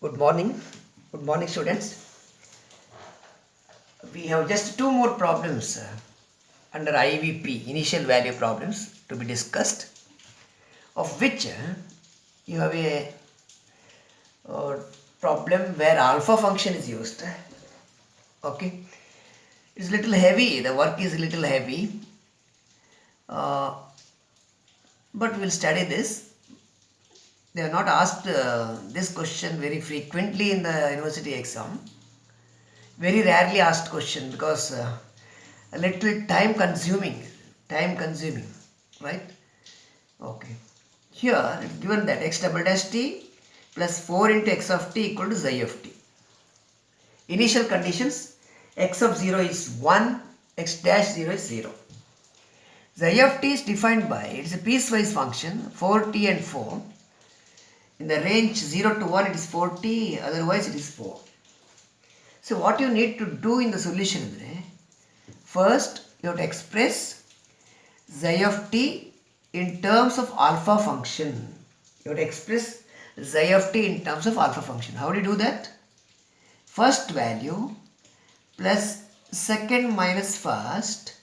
Good morning. Good morning, students. We have just two more problems under IVP, initial value problems, to be discussed, of which you have a problem where alpha function is used. Okay, it's little heavy. The work is little heavy, uh, but we'll study this. They have not asked this question very frequently in the university exam. Very rarely asked question because a little time consuming, right? Okay, here it's given that x double dash t plus 4 into x of t equal to xi of t. Initial conditions: x of 0 is 1, x dash 0 is 0. Xi of t is defined by, it's a piecewise function, 4t and 4. In the range 0 to 1 it is 4t, otherwise it is 4. So what you need to do in the solution is, first you have to express xi of t in terms of alpha function. You have to express xi of t in terms of alpha function. How do you do that? First value plus second minus first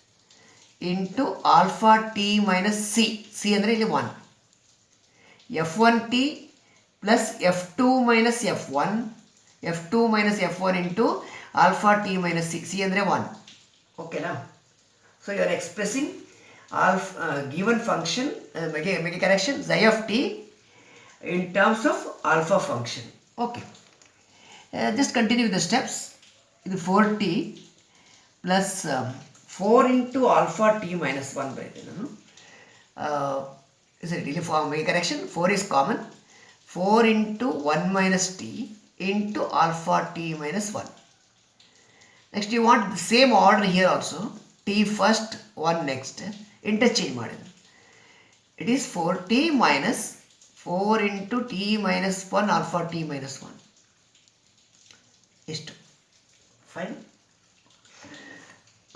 into alpha t minus c. C ಅಂದರೆ ಇಲ್ಲಿ 1. f1t plus f2 minus f1. f2 minus f1 into alpha t minus c. C ಅಂದರೆ 1. Okay now. So you are expressing alpha given function, make a correction, xi of t in terms of alpha function. Okay. Just continue the steps. ಇದು 4t plus 4 into alpha t minus 1 ಬರೀತೀನಿ ನಾನು. ಇಲ್ಲಿ make a correction. 4 is common. 4 into 1 minus t into alpha t minus 1. Next you want the same order here also. T first, 1 next. Interchange ಮಾಡಿದ್ರು. It is 4t minus 4 into t minus 1 alpha t minus 1. ಇಷ್ಟು. Fine.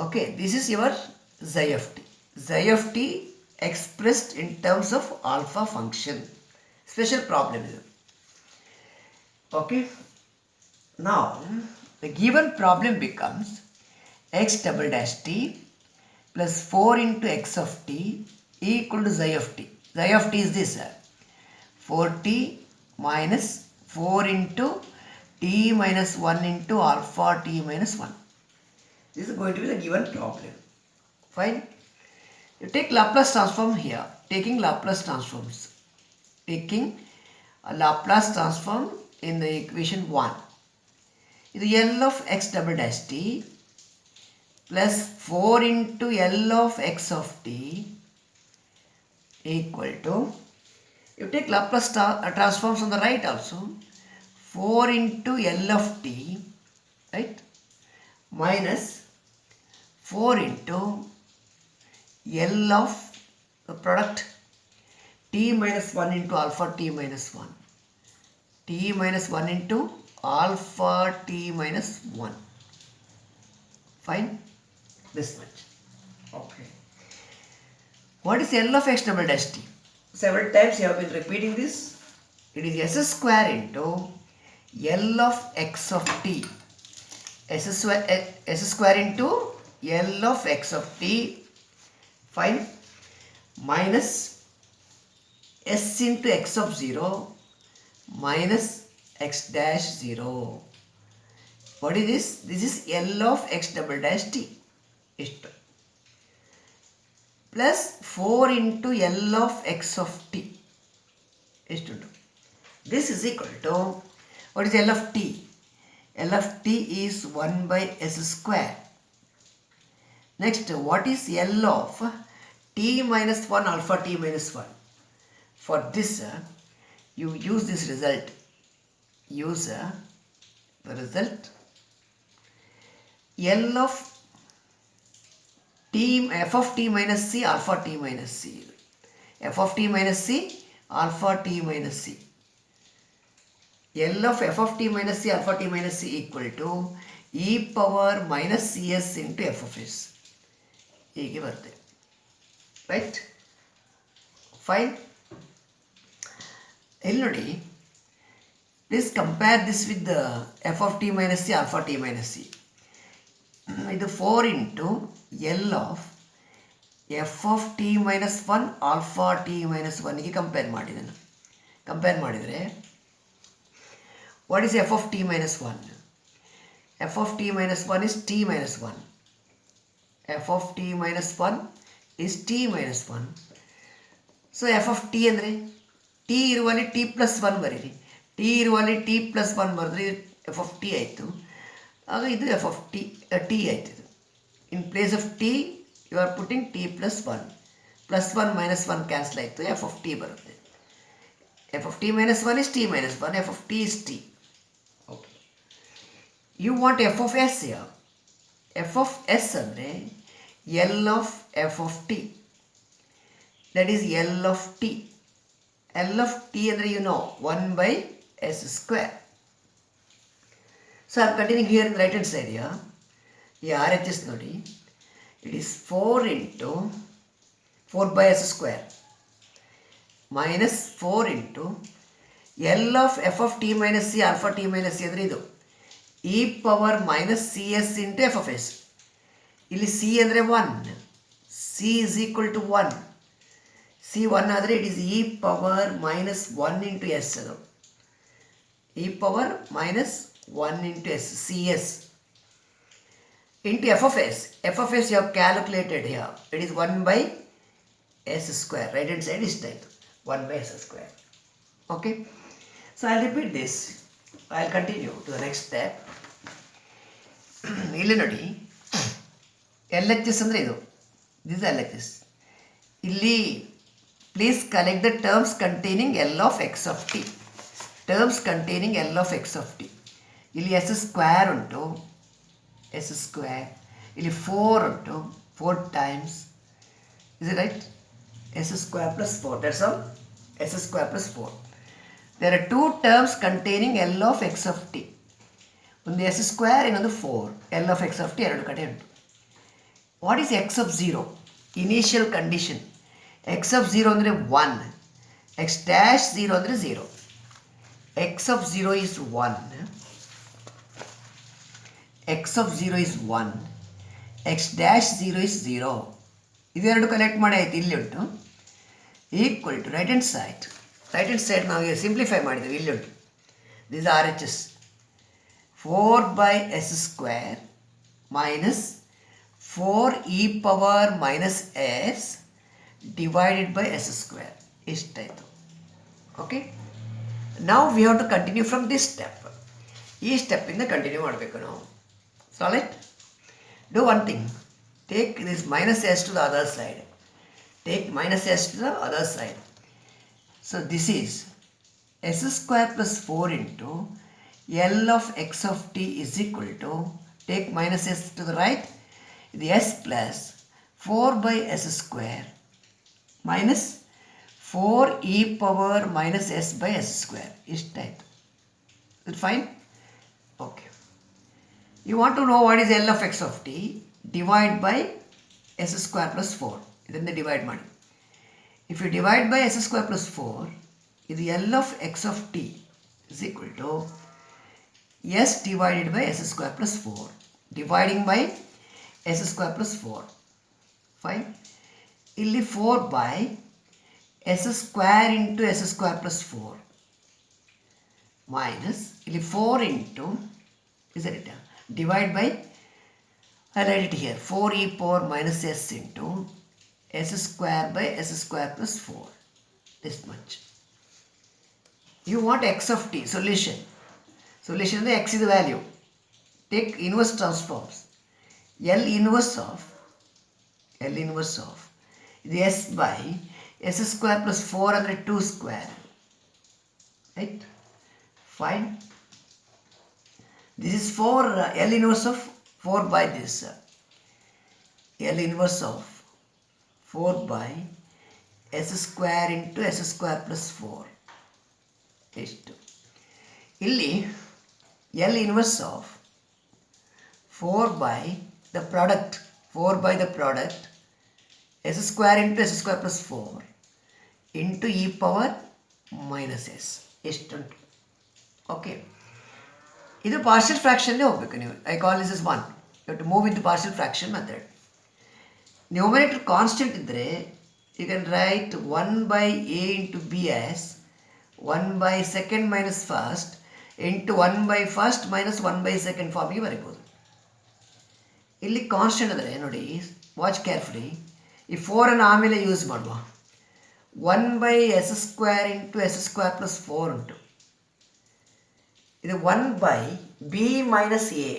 Okay, this is your xi of t. Xi of t expressed in terms of alpha function. Special problem is. Okay. Now, the given problem becomes x double dash t plus 4 into x of t equal to xi of t. Xi of t is this, 4t minus 4 into t minus 1 into alpha t minus 1. This is going to be the given problem. Fine. You take Laplace transform here. Taking Laplace transforms. Taking a Laplace transform in the equation 1. This is L of x double dash t plus 4 into L of x of t equal to, you take Laplace transforms on the right also, 4 into L of t, right, minus 4 into L of the product t minus 1 into alpha t minus 1. T minus 1 into alpha t minus 1. Fine. This much. Okay. What is L of x double dash t? Several times you have been repeating this. It is s square into L of x of t. S square into L of x of t. Fine. Minus s into x of 0 minus x dash 0. What is this? This is L of x double dash t. Isto. Plus 4 into L of x of t. Isto. This is equal to, what is L of t? L of t is 1 by s square. Next, what is L of t minus 1 alpha t minus 1? For this, you use this result. Use the result L of t, f of t minus c alpha t minus c. F of t minus c alpha t minus c. L of f of t minus c alpha t minus c equal to e power minus cs into f of s. ಹೀಗೆ ಬರುತ್ತೆ. Right. Fine. ಇಲ್ಲಿ ನೋಡಿ, Please compare this with the f of t minus c alpha t minus c. ಇದು 4 into L of f of t minus 1 alpha t minus 1ಗೆ compare ಮಾಡಿದ್ದೇನೆ. Compare ಮಾಡಿದರೆ what is f of t minus 1? f of t minus 1 is t minus 1. f of t minus 1 is t minus 1. So f of t ಅಂದರೆ t ಇರುವಲ್ಲಿ t plus 1 ಬರೀರಿ. t ಇರುವಲ್ಲಿ t plus 1 ಬರೆದ್ರೆ f of t ಆಯಿತು. ಆಗ ಇದು f of t ಆಯಿತು. ಇದು in place of t you are putting t plus 1. Plus 1 minus 1 cancel ಆಯಿತು, f of t ಬರುತ್ತೆ. f of t minus 1 is t minus 1, f of t is t. Okay. You want f of s here. f of s ಅಂದರೆ L of f of t. That is L of t. L of t ಅಂದರೆ you know 1 by s square. So I am continuing here in the right hand side here. ಈ RHS ನೋಡಿ, it is 4 into 4 by s square minus 4 into L of f of t minus c alpha t minus c ಅಂದರೆ ಇದು e power minus cs into f of s. ಇಲ್ಲಿ c ಅಂದರೆ 1, c is equal to 1. c 1 ಆದರೆ it is e power minus 1 into s. ಅದು e power minus 1 into s, cs into f of s. f of s you have calculated here. It is 1 by s square. Right hand side is type 1 by s square. Okay. So I'll repeat this. I'll continue to the next step. ಇಲ್ಲಿ ನೋಡಿ, LHS ಅಂದರೆ ಇದು, this is LHS. ಇಲ್ಲಿ please collect the terms containing L of x of t. Terms containing L of x of t. ಇಲ್ಲಿ s square ಉಂಟು, s square. ಇಲ್ಲಿ 4 ಉಂಟು, 4 times. Is it right? s square plus 4. That's all. s square plus 4. There are two terms containing L of x of t. ಒಂದು s square, ಇನ್ನೊಂದು 4. L of x of t ಎರಡು ಕಡೆ ಉಂಟು. What is x of 0? Initial condition. x of 0 ಅಂದರೆ 1. x dash 0 ಅಂದರೆ 0. x of 0 is 1. x of 0 is 1. x dash 0 is 0. ಇವೆರಡು collect ಮಾಡಿ ಆಯ್ತು, ಇಲ್ಲಿ ಉಂಟು. Equal to right hand side. Right hand side ನಾವು ಸಿಂಪ್ಲಿಫೈ ಮಾಡಿದ್ದೇವೆ, ಇಲ್ಲಿ ಉಂಟು. This RHS 4 by s square minus 4 e power minus s divided by s square. ಇಷ್ಟಾಯಿತು. ಓಕೆ. ನಾವು we have to continue from this step. ಈ ಸ್ಟೆಪ್ಪಿಂದ continue ಮಾಡಬೇಕು ನಾವು. Solid? Do one thing. Take this minus s to the other side. Take minus s to the other side. So this is s square plus 4 into L of x of t is equal to, take minus s to the right, the s plus 4 by s square minus 4 e power minus s by s square. ಇಷ್ಟಾಯಿತು. Is it fine? Okay. You want to know what is L of x of t? Divide by s square plus 4. ಇದನ್ನು divide ಮಾಡಿ. If you divide by s square plus 4, ಇದು L of x of t is equal to s divided by s square plus 4. Dividing by s square plus 4. Fine. ಇಲ್ಲಿ 4 by s square into s square plus 4. Minus, ಇಲ್ಲಿ 4 into, is it? Divide by, I write it here, 4 e power minus s into s square by s square plus 4. This much. You want x of t, solution. Solution is x is the value. Take inverse transforms. L inverse of the s by s square plus 4 under 2 square. Right? Fine. This is 4 L inverse of 4 by this. L inverse of 4 by s square into s square plus 4. ಎಷ್ಟು? ಇಲ್ಲಿ L inverse of 4 by the product, 4 by the product s square into s square plus 4 into e power minus s. ಎಷ್ಟು? Okay, ಇದು partial ಫ್ರ್ಯಾಕ್ಷನ್ನೇ ಹೋಗಬೇಕು ನೀವು. I call this is 1. You have to move with partial fraction method. Numerator constant ಇದ್ದರೆ you can write 1/a into b as 1/2 minus first into 1/1 minus 1/2 ಫಾರ್ಮಿಗೆ ಬರೀಬೋದು. ಇಲ್ಲಿ constant ಅಂದರೆ ನೋಡಿ, watch carefully. ಈ 4 ಆಮೇಲೆ ಯೂಸ್ ಮಾಡುವ. 1/s² into s² plus 4 ಉಂಟು. ಇದು 1/b minus a.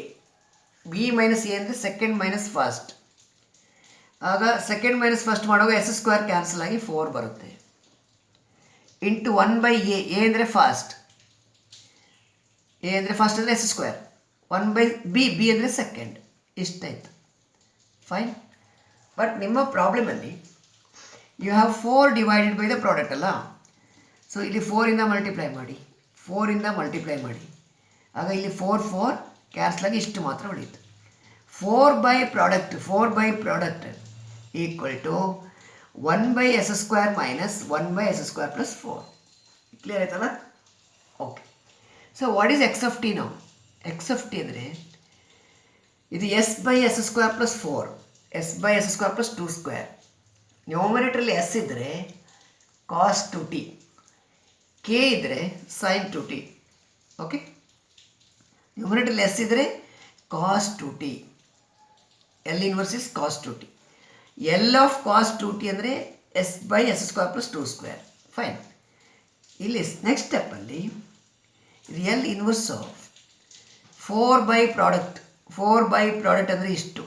b minus a ಅಂದರೆ ಸೆಕೆಂಡ್ ಮೈನಸ್ ಫಸ್ಟ್. ಆಗ ಸೆಕೆಂಡ್ ಮೈನಸ್ ಫಸ್ಟ್ ಮಾಡುವಾಗ s² ಕ್ಯಾನ್ಸಲ್ ಆಗಿ 4 ಬರುತ್ತೆ. Into 1/a. a ಅಂದರೆ ಫಾಸ್ಟ್. a ಅಂದರೆ ಫಸ್ಟ್ ಅಂದರೆ s². 1/b. b ಅಂದರೆ ಸೆಕೆಂಡ್. ಇಷ್ಟಾಯಿತು. ಫೈನ್. ಬಟ್ ನಿಮ್ಮ ಪ್ರಾಬ್ಲಮಲ್ಲಿ you have 4 divided by the product ಅಲ್ಲ. ಸೊ ಇಲ್ಲಿ 4ಇಂದ ಮಲ್ಟಿಪ್ಲೈ ಮಾಡಿ, 4ಇಂದ ಮಲ್ಟಿಪ್ಲೈ ಮಾಡಿ. ಆಗ ಇಲ್ಲಿ 4 ಕ್ಯಾನ್ಸಲ್ ಆಗಿ ಇಷ್ಟು ಮಾತ್ರ ಉಳಿಯಿತು. 4/ಪ್ರಾಡಕ್ಟ್ equal to 1/s² minus 1/s² plus 4. Clear ಆಯ್ತಲ್ಲ? Okay. So what is x of t ನಾವು? ಎಕ್ಸ್ ಆಫ್ ಟಿ ಅಂದರೆ ಇದು s/s² ಪ್ಲಸ್ 4, s/s² ಪ್ಲಸ್ 2². ನ್ಯೂಮರೇಟರಲ್ಲಿ s ಇದ್ದರೆ cos 2t, k ಇದ್ದರೆ sin 2t. ಓಕೆ, ನ್ಯೂಮರೇಟರಲ್ಲಿ s ಇದ್ದರೆ cos 2t, L inverse is cos 2t. L of cos 2t ಅಂದರೆ s/s² plus 2². Fine. ಇಲ್ಲಿ ನೆಕ್ಸ್ಟ್ ಸ್ಟೆಪ್ಪಲ್ಲಿ L ಇನ್ವರ್ಸ್ ಆಫ್ 4/ಪ್ರಾಡಕ್ಟ್. 4/ಪ್ರಾಡಕ್ಟ್ ಅಂದರೆ ಇಷ್ಟು,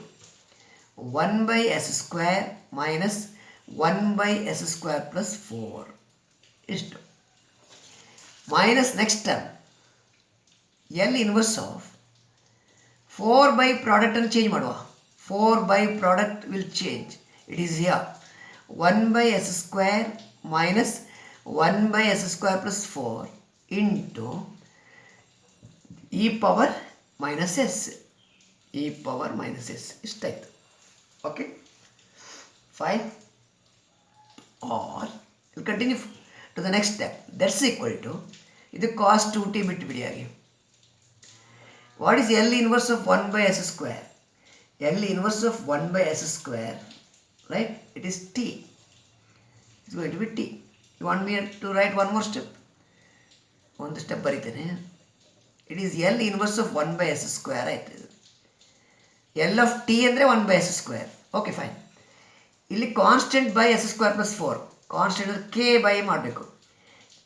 1/s² ಮೈನಸ್ 1/s² ಪ್ಲಸ್ 4 ಇಷ್ಟು. Minus next term L inverse of 4/ಪ್ರಾಡಕ್ಟನ್ನು change ಮಾಡುವ. 4/ಪ್ರಾಡಕ್ಟ್ will change. It is here 1/s² minus 1/s² plus 4 into e power minus s. e power minus s ಇಷ್ಟಾಯಿತು. Okay, fine. Are will continue to the next step. That's equal to ಇದು cos 2t ಬಿಟ್ಟುಬಿಡಿ ಹಾಗೆ. What is L inverse of 1/s²? L inverse of 1/s², right? It is t. It's going to be t. You want me to write one more step? ಒಂದು step ಬರೀತೇನೆ. It is L inverse of 1/s² ಆಯಿತು. ಇದು L of t ಅಂದರೆ 1/s². Okay, fine. ಇಲ್ಲಿ constant by s² plus 4. Constant ಅಂದರೆ k by ಮಾಡಬೇಕು.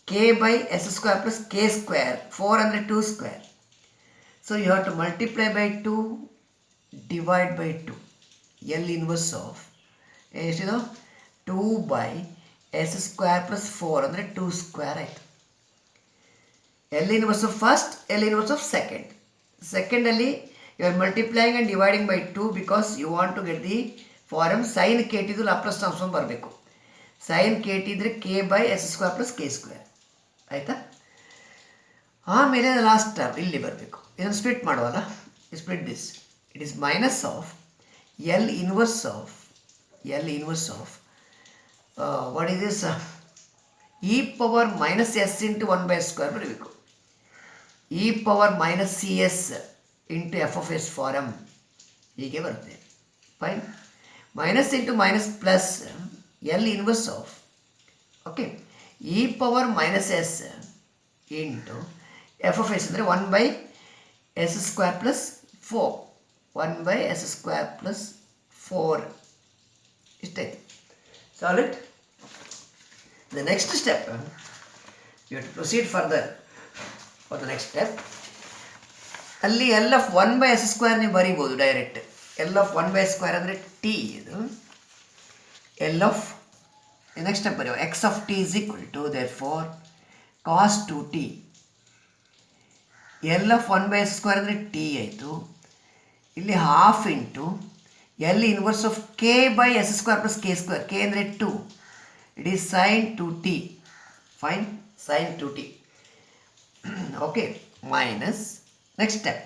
k by s² plus k². 4 ಅಂದರೆ 2². So you have to multiply by 2, divide by 2. L inverse of ಎಷ್ಟಿದು 2/s² plus 4 ಅಂದರೆ 2² ಆಯಿತು. L inverse of first, L inverse of second. ಸೆಕೆಂಡಲ್ಲಿ you are multiplying and dividing by 2 because you want to get the form sine kt Laplace transform ಬರಬೇಕು. Sine kt ಇದ್ದರೆ k/s² plus k². ಆಯಿತಾ? ಆಮೇಲೆ last term ಇಲ್ಲಿ ಬರಬೇಕು. ಇದನ್ನು split ಮಾಡುವಲ್ಲ, split this. It is minus of L inverse of what is this? e power minus s into 1/s² ಬರಬೇಕು. e power minus cs into f of s form ಹೀಗೆ ಬರುತ್ತೆ. Fine. Minus into minus plus L inverse of, okay, e power minus s into f of s ಅಂದರೆ 1/s² plus 4. 1/s² plus 4 ಇಷ್ಟಾಯಿತು. Solid. The next step, you have to proceed further for the next step. ಅಲ್ಲಿ L of 1/s² ನೀವು ಬರೀಬೋದು direct. L of 1/s² ಅಂದರೆ t. ಇದು L of next step ಬರೆಯುವ. X of t is equal to therefore cos 2t. L of 1/s² ಅಂದರೆ t ಆಯಿತು. ಇಲ್ಲಿ half into L inverse of k/s² plus k². k ಅಂದರೆ 2. It is sin 2t. Fine, sin 2t. Okay, minus next step.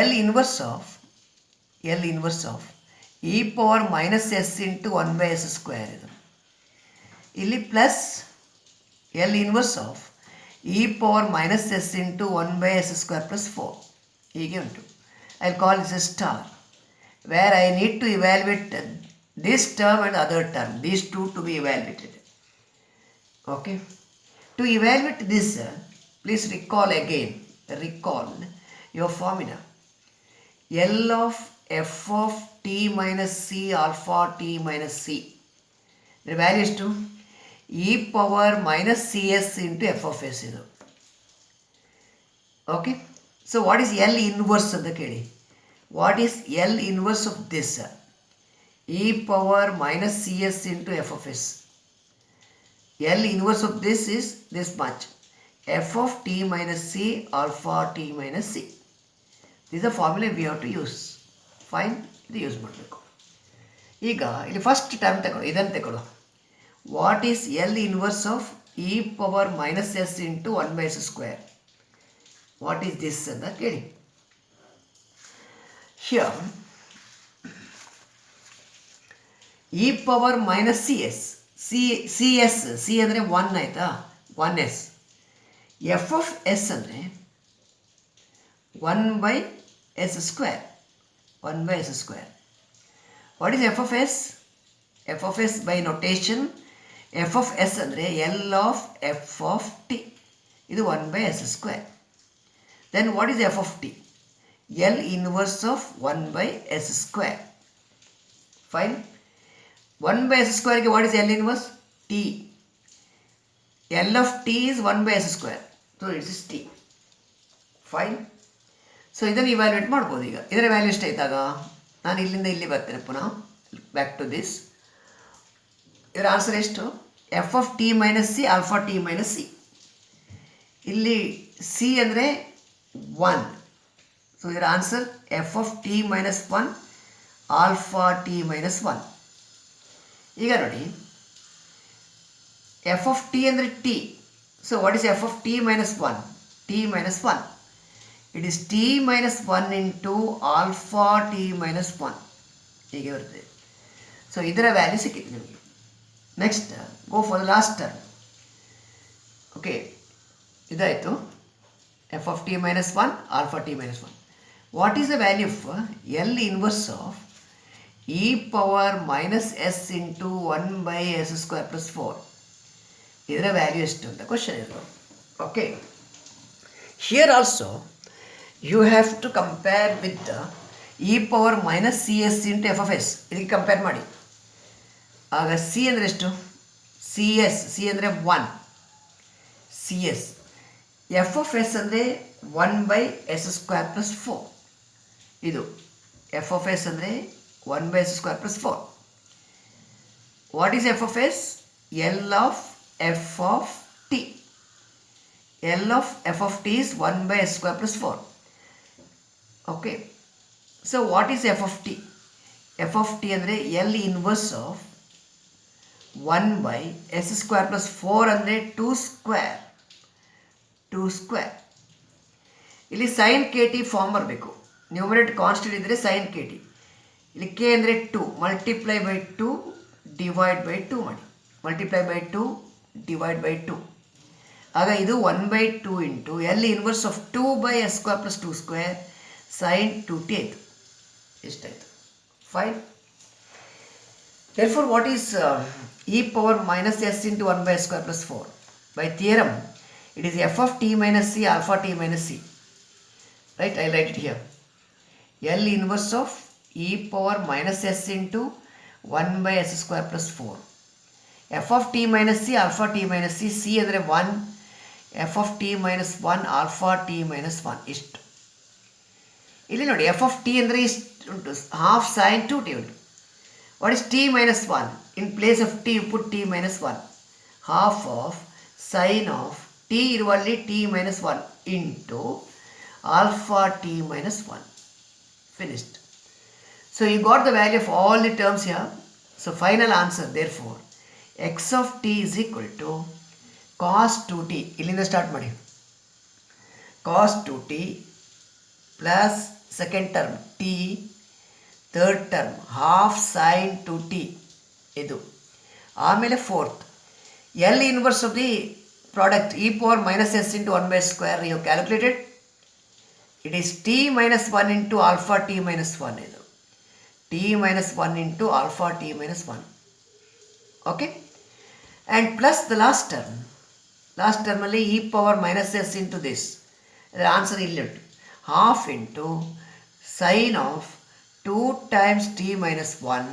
L inverse of e power minus s into 1/s² ಇದು. ಇಲ್ಲಿ plus L inverse of e power minus s into 1 by s square plus 4 ಹೀಗೆ ಉಂಟು. I will call this a star, where I need to evaluate this term and other term, these two to be evaluated. Okay. To evaluate this, please recall your formula. L of f of t minus c alpha t minus c. The value is to e power minus cs into f of s. Okay. So what is L inverse of the KD? What is L inverse of this? E power minus cs into f of s. L inverse of this is this much. F of t minus c alpha t minus c. This is the formula we have to use. Fine. ಇದು use ಮಾಡಬೇಕು. ಈಗ ಇಲ್ಲಿ first term ತಗೊಳ್ಳೋ, ಇದನ್ನು ತಗೊಳ್ಳೋ. What is L inverse of e power minus s into 1 by s square? What is this ಅಂತ ಕೇಳಿ. Here e power minus c s, c ಅಂದರೆ 1 ಆಯಿತಾ, 1s. ಎಫ್ ಆಫ್ ಎಸ್ ಅಂದರೆ 1 by s square. 1 by s square. What is f of s? f of s by notation, f of s ಅಂದರೆ L of f of t. ಇದು 1 by s square. Then what is f of t? L inverse of 1 by s square. Fine. 1 by s square ಗೆ what is L inverse? t. L of t is 1 by s square. So it is t. Fine. So ಇದನ್ನು evaluate ಮಾಡ್ಬೋದು. ಈಗ ಇದರ value ಎಷ್ಟಾಯ್ತಾಗ ನಾನು ಇಲ್ಲಿಂದ ಇಲ್ಲಿ ಬರ್ತೇನೆ ಪುನಃ ಬ್ಯಾಕ್ ಟು ದಿಸ್. ಇದರ ಆನ್ಸರ್ ಎಷ್ಟು? F of t minus C alpha t minus C. ಇಲ್ಲಿ ಸಿ ಅಂದರೆ 1. ಸೊ ಇದರ answer F of t minus 1 alpha t minus 1. ಈಗ ನೋಡಿ, ಎಫ್ ಆಫ್ ಟಿ ಅಂದರೆ T. So what is f of t minus 1? T minus 1. It is t minus 1 into alpha t minus 1. ಹೀಗೆ ಬರ್ತದೆ. So ಇದರ value ಸಿಕ್ಕಿದೆ ನಿಮಗೆ. Next go for the last term. Okay, ಇದಾಯಿತು. F of t minus 1 alpha t minus 1. What is the value of L inverse of e power minus s into 1 by s square plus 4? ಇದರ value ಎಷ್ಟು ಅಂತ question ಇದು. Okay, here also you have to compare with the e power minus cs into f of s. ಇದಕ್ಕೆ compare ಮಾಡಿ. ಆಗ C ಅಂದರೆ ಎಷ್ಟು? C ಅಂದರೆ 1 cs. ಎಫ್ ಆಫ್ ಎಸ್ ಅಂದರೆ 1 by s ಸ್ಕ್ವೇರ್ ಪ್ಲಸ್ 4. ಇದು ಎಫ್ ಆಫ್ ಎಸ್ ಅಂದರೆ 1 by s square plus 4. What is f of s? L of f of t. L of f of t is 1 by s square plus 4. Okay, so what is f of t? f of t ಅಂದರೆ L inverse of 1 by s square plus 4 ಅಂದರೆ 2 square. ಇಲ್ಲಿ sin kt form ಬರಬೇಕು. Numerator constant ಇದ್ದರೆ sin kt. ಇಲ್ಲಿ k ಅಂದರೆ 2, multiply by 2 divide by 2 ಮಾಡಿ. Multiply by 2 divide by 2. ಆಗ ಇದು 1 by 2 into L inverse of 2 by s square plus 2 square sin 2t ಆಯಿತು. ಎಷ್ಟಾಯಿತು? Fine. Therefore what is e power minus s into 1 by s square plus 4? By theorem it is f of t minus c alpha t minus c. Right, I write it here. L inverse of e power minus s into 1 by s square plus 4. f of t minus c alpha t minus c. c ಅಂದರೆ 1, f of t minus 1 alpha t minus 1 ಇಷ್ಟು. ಇಲ್ಲಿ ನೋಡಿ, F of t ಅಂದರೆ ಇಷ್ಟು ಉಂಟು, half sine 2t ಉಂಟು. What is t minus 1? In place of t put t minus 1. Half of sine of t ಇರುವಲ್ಲಿ t minus 1 into alpha t minus 1. Finished. So you got the value of all the terms here. So final answer therefore x of t is equal to cos 2t. ಇಲ್ಲಿಂದ start ಮಾಡಿ. Cos 2t plus second term t, third term half sine 2t ಇದು. ಆಮೇಲೆ fourth L inverse of the product e power minus s into 1 by square you have calculated. It is t minus 1 into alpha t minus 1 ಇದು t minus 1 into alpha t minus 1. Okay, and plus the last term ಅಲ್ಲಿ e power minus s into this. The answer ಇಲ್ಲಿ ಉಂಟು half into sin of 2 times t minus 1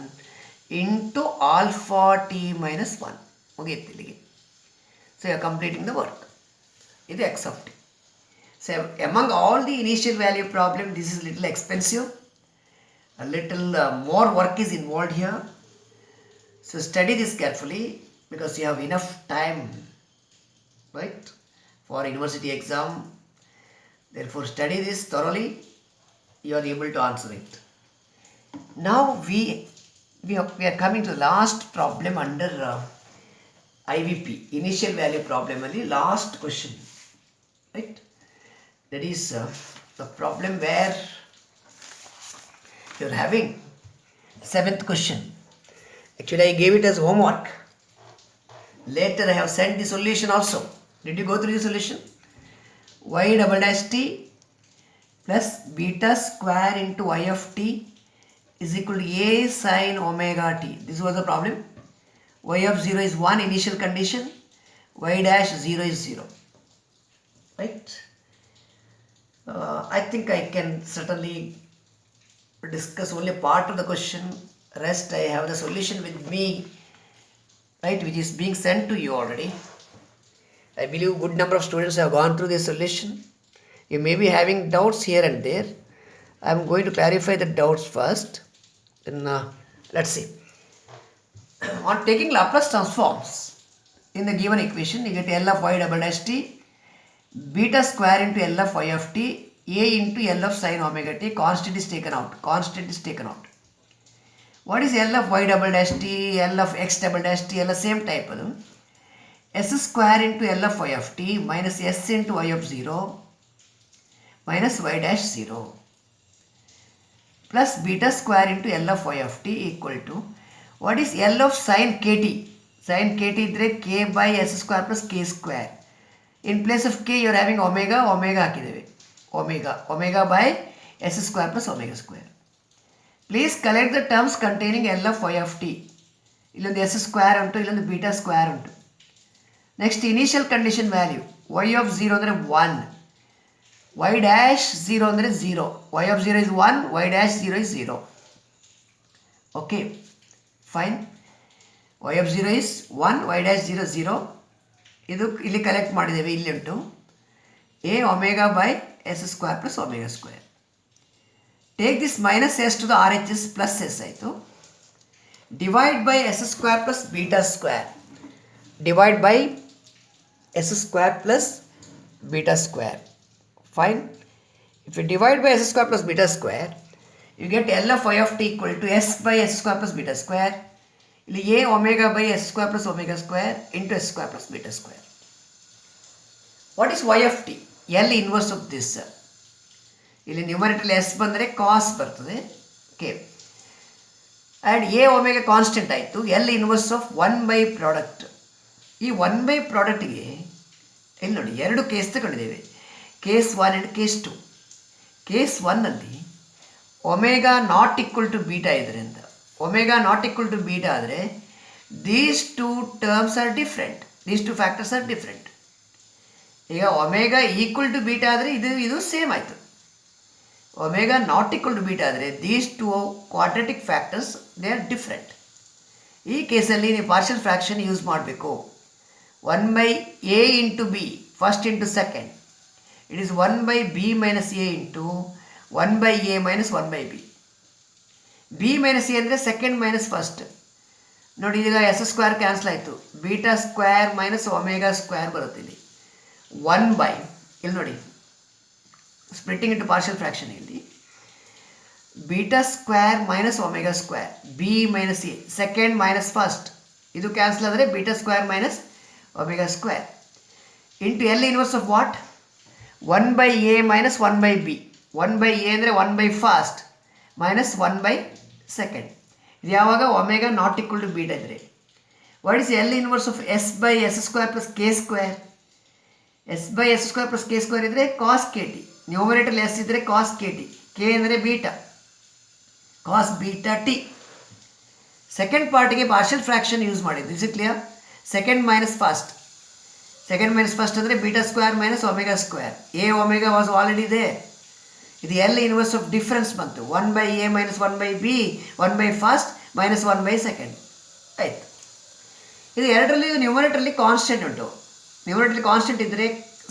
into alpha t minus 1. ಮುಗಿಯುತ್ತೆ ಇಲ್ಲಿಗೆ. So you are completing the work. This is x of t. So among all the initial value problem, this is little expensive. A little more work is involved here. So study this carefully because you have enough time, right, for university exam. Therefore study this thoroughly. You are able to answer it. Now we are coming to the last problem under IVP, initial value problem only, last question, right? That is the problem where you are having 7th question. Actually I gave it as homework. Later I have sent the solution also. Did you go through the solution? Y double dash t plus beta square into y of t is equal to a sin omega t. This was the problem. Y of 0 is 1 initial condition, y dash 0 is 0, right? I think I can certainly discuss only part of the question, rest I have the solution with me, right, which is being sent to you already. I believe good number of students have gone through this solution. You may be having doubts here and there. I am going to clarify the doubts first. Then let's see. On taking Laplace transforms in the given equation, you get L of y double dash t, beta square into L of y of t, a into L of sin omega t. Constant is taken out. What is L of y double dash t, L of x double dash t? All the same type. S square into L of y of t minus s into y of 0 minus y dash 0 plus beta square into L of y of t equal to, what is L of sin kt? Sin kt idre k by s square plus k square. In place of k you are having omega ಹಾಕಿದ್ದೇವೆ. Omega by s square plus omega square. Please collect the terms containing L of y of t. ಇಲ್ಲೊಂದು s square ಉಂಟು, ಇಲ್ಲೊಂದು beta square ಉಂಟು. Next initial condition value, y of 0 ಅಂದರೆ 1, y dash 0 ಅಂದರೆ 0, y of 0 is 1, y dash 0 is 0. Okay, fine. Y of 0 is 1, y dash 0 0. ಇದು ಇಲ್ಲಿ collect ಮಾಡಿದ್ದೇವೆ, ಇಲ್ಲಿ ಉಂಟು a omega by s square plus omega square. Take this minus s to the RHS plus s ಆಯಿತು. Divide by s square plus beta square. Divide by s square plus beta square. Fine. If you divide by s square plus beta square, you get L of y of t equal to s by s square plus beta square. A omega by s square plus omega square into s square plus beta square. What is y of t? L inverse of this. ಇಲ್ಲಿ numerator s ಬಂದರೆ cos ಬರ್ತದೆ. Okay. And a omega constant ಆಯಿತು. L inverse of 1 by product. ಈ 1 by ಪ್ರಾಡಕ್ಟ್ಗೆ ಇಲ್ಲಿ ನೋಡಿ ಎರಡು case ತಗೊಂಡಿದ್ದೇವೆ, case 1 and case 2. Case 1ನಲ್ಲಿ omega not equal to beta ಇದರಿಂದ, omega not equal to beta ಆದರೆ these two terms are different, these two factors are different. ಈಗ omega equal to beta ಆದರೆ ಇದು ಸೇಮ್ ಆಯಿತು. Omega not equal to beta ಆದರೆ these two quadratic factors they are different. ಈ ಕೇಸಲ್ಲಿ ನೀವು partial fraction use ಮಾಡಬೇಕು. 1 by a into b, first into second. It is 1 by b minus a into 1 by a minus 1 by b. b minus a ಅಂದರೆ second minus first. ನೋಡಿ ಈಗ S square cancel ಆಯಿತು, beta square minus omega square ಬರುತ್ತೆ ಇಲ್ಲಿ. 1 by ಇಲ್ಲಿ ನೋಡಿ splitting into partial fraction, ಇಲ್ಲಿ beta square minus omega square, B minus A second minus first, ಇದು ಕ್ಯಾನ್ಸಲ್ ಆದರೆ beta square minus omega square into L inverse of what? 1 by a minus 1 by b. 1 by a ಅಂದರೆ 1 by first minus 1 by second. ಇದು ಯಾವಾಗ omega not equal to beta ಇದ್ದರೆ. What is L inverse of s by s square plus k square? S by s square plus k square ಇದ್ದರೆ cos k t, numerator s ಇದ್ದರೆ cos k t, k ಅಂದರೆ beta, cos beta t. Second ಪಾರ್ಟಿಗೆ partial fraction use ಮಾಡಿದ್ದು. Is it clear? Second minus first. Second minus first ಅಂದರೆ beta square minus omega square. A omega was already there. ಇದು L inverse of difference ಬಂತು. 1/a minus 1/b, 1 first minus 1/2. ಆಯಿತು. ಇದು ಎರಡರಲ್ಲಿ ನ್ಯೂಮರೇಟರಲ್ಲಿ constant ಉಂಟು. ನ್ಯೂಮರೇಟರ್ಲಿ ಕಾನ್ಸ್ಟೆಂಟ್ ಇದ್ದರೆ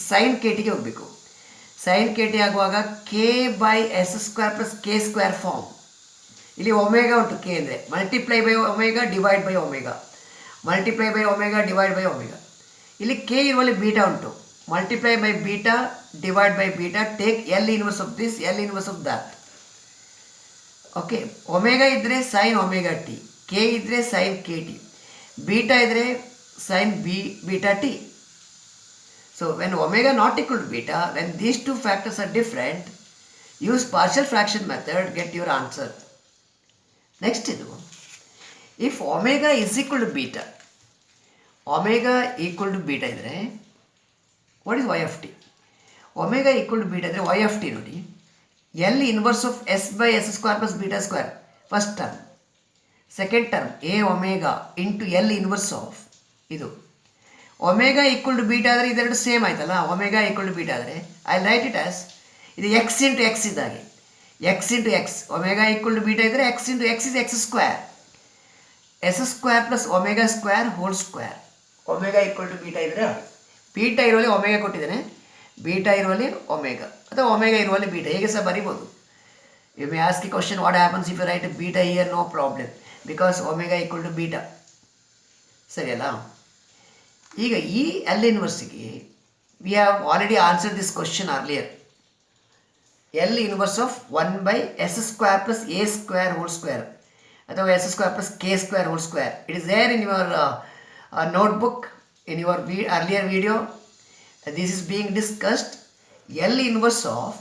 ಸೈನ್ ಕೆ ಟಿಗೆ ಹೋಗಬೇಕು. ಸೈನ್ ಕೆ ಟಿ ಆಗುವಾಗ k by s square plus k square form. ಇಲ್ಲಿ ಒಮೆಗಾ ಉಂಟು, ಕೆ ಅಂದರೆ multiply by omega divide by omega, multiply by omega divide by omega. ಇಲ್ಲಿ ಕೆ ಇರುವಲ್ಲಿ ಬೀಟಾ ಉಂಟು, multiply by beta divide by beta, take L inverse of this, L inverse of that. Okay. Omega ಇದ್ದರೆ sine omega t, k ಇದ್ದರೆ sine k T, beta ಇದ್ದರೆ sine beta t. So when omega not equal to beta, when these two factors are different, use partial fraction method, get your answer. Next ಇದು, if omega is equal to beta, omega equal to beta ಇದ್ದರೆ what is y of t? Omega equal to beta ಇದ್ದರೆ y of t ನೋಡಿ, L inverse of s by s square plus beta square first term, second term a omega into L inverse of ಇದು. Omega equal to beta ಆದರೆ ಇದೆರಡು same ಆಯ್ತಲ್ಲ. Omega equal to beta ಆದರೆ I write it as ಇದು x into x ಇದ್ದಾಗೆ, x into x. Omega equal to beta ಇದ್ದರೆ x into x is x square, s square plus omega square whole square. Omega equal to beta ಇದ್ದರೆ, beta ಇರುವಲ್ಲಿ omega ಕೊಟ್ಟಿದ್ದೇನೆ, beta ಇರುವಲ್ಲಿ omega ಅಥವಾ omega ಇರುವಲ್ಲಿ beta, ಹೇಗೆ ಸಹ ಬರಿಬೋದು. You may ask A question, what happens if you write beta here? No problem, because omega equal to beta. ಸರಿಯಲ್ಲ? ಈಗ ಈ ಎಲ್ ಇನ್ವರ್ಸಿಗೆ we have already answer this question earlier. L inverse of 1/s square plus a square whole square ಅಥವಾ s square plus k square whole square. It is there in your notebook, in your earlier video. This is being discussed. L inverse of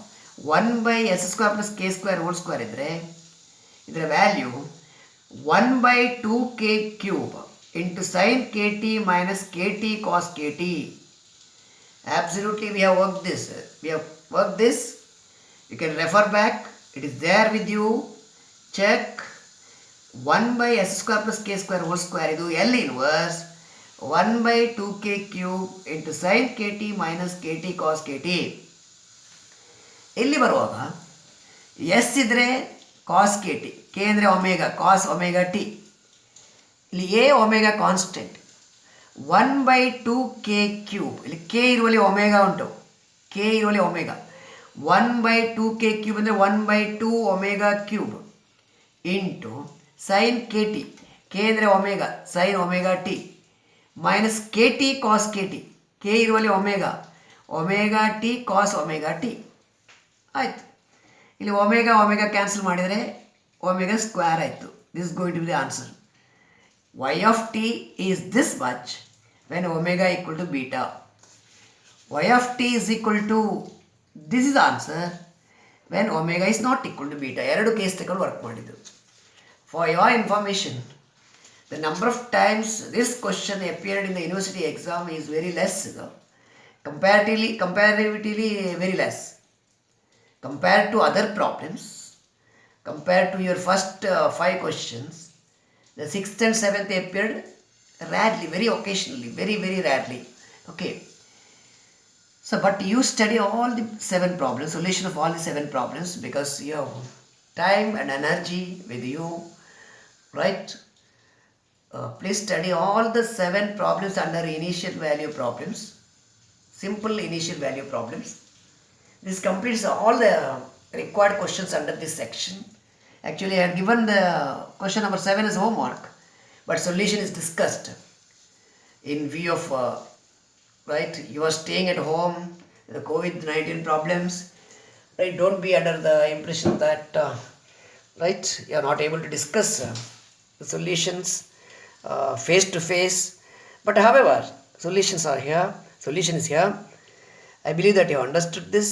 1/s square plus k square whole square ಇದ್ದರೆ ಇದರ value 1/2k cube into sin kt minus kt cos kt. Absolutely, we have worked this. You can refer back, it is there with you. Check. 1/s square plus k square whole square ಇದು L inverse 1/2k cube into sin kt minus kt cos kt. ಇಲ್ಲಿ ಬರುವಾಗ s ಇದ್ದರೆ cos k t, k ಅಂದರೆ omega, cos omega t. ಇಲ್ಲಿ a omega constant, 1/2k cube. ಇಲ್ಲಿ k ಇರುವಲ್ಲಿ omega ಉಂಟು, k ಇರುವಲ್ಲಿ ಒಮೆಗಾ. 1/2k ಕ್ಯೂಬ್ ಅಂದರೆ 1/2 omega cube into sine k t, k ಅಂದರೆ omega, sine omega t minus k t cos k t, k ಇರುವಲ್ಲಿ omega, omega t cos omega t. ಆಯಿತು. ಇಲ್ಲಿ omega omega cancel ಮಾಡಿದರೆ omega square ಆಯಿತು. This going to be the answer. Y of t is this much when omega equal to beta. Y of t is equal to this is answer when omega is not equal to beta. ಎರಡು case ತಗೊಂಡು work ಮಾಡಿದ್ದು. For your information, the number of times this question appeared in the university exam is very less, comparatively very less compared to other problems. Compared to your first 5 questions, the 6th and 7th appeared rarely, very occasionally, very very rarely. Okay, so but you study all the 7 problems, solution of all the 7 problems, because you have time and energy with you, right? Please study all the 7 problems under initial value problems, simple initial value problems. This completes all the required questions under this section. Actually, I have given the question number 7 as homework, but solution is discussed in view of right, you are staying at home, the COVID-19 problems, right? Don't be under the impression that right, you are not able to discuss the solutions face to face, but however solution is here. I believe that you understood this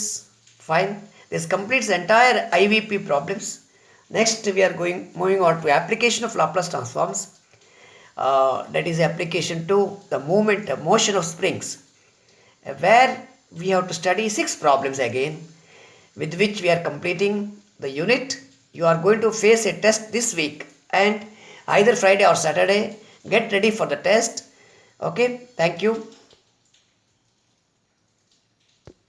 fine. This completes the entire IVP problems. Next we are moving on to application of Laplace transforms, that is application to the motion of springs, where we have to study 6 problems again, with which we are completing the unit. You are going to face a test this week, and either Friday or Saturday. Get ready for the test. Okay, thank you.